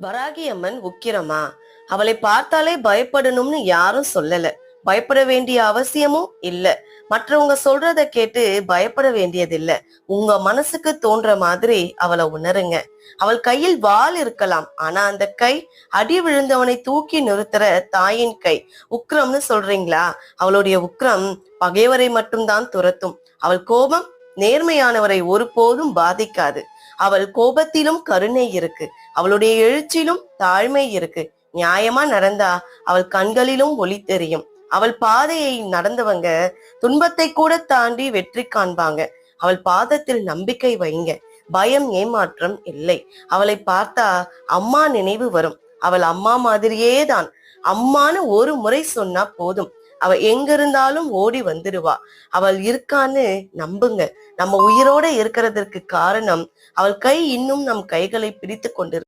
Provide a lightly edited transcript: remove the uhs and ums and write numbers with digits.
வராகி அம்மன் உக்கிரமா? அவளை பார்த்தாலே பயப்படணும்னு யாரும் சொல்லல. பயப்பட வேண்டிய அவசியமும் இல்ல. மற்றவங்க சொல்றத கேட்டு பயப்பட வேண்டியதில்ல. உங்க மனசுக்கு தோன்ற மாதிரி அவளை உணருங்க. அவள் கையில் வாள் இருக்கலாம், ஆனா அந்த கை அடி விழுந்தவனை தூக்கி நிறுத்துற தாயின் கை. உக்கிரம்னு சொல்றீங்களா? அவளுடைய உக்கிரம் பகைவரை மட்டும்தான் துரத்தும். அவள் கோபம் நேர்மையானவரை ஒருபோதும் பாதிக்காது. அவள் கோபத்திலும் கருணை இருக்கு. அவளுடைய எழுச்சியிலும் தாழ்மை இருக்கு. நியாயமா நடந்தா அவள் கண்களிலும் ஒளி தெரியும். அவள் பாதையை நடந்தவங்க துன்பத்தை கூட தாண்டி வெற்றி காண்பாங்க. அவள் பாதத்தில் நம்பிக்கை வைங்க. பயம் ஏமாற்றம் இல்லை. அவளை பார்த்தா அம்மா நினைவு வரும். அவள் அம்மா மாதிரியே தான். அம்மான்னு ஒரு முறை சொன்னா போதும், அவ எங்க இருந்தாலும் ஓடி வந்துடுவா. அவள் இருக்கான்னு நம்புங்க. நம்ம உயிரோட இருக்கிறதற்கு காரணம் அவள் கை இன்னும் நம் கைகளை பிடித்து கொண்டு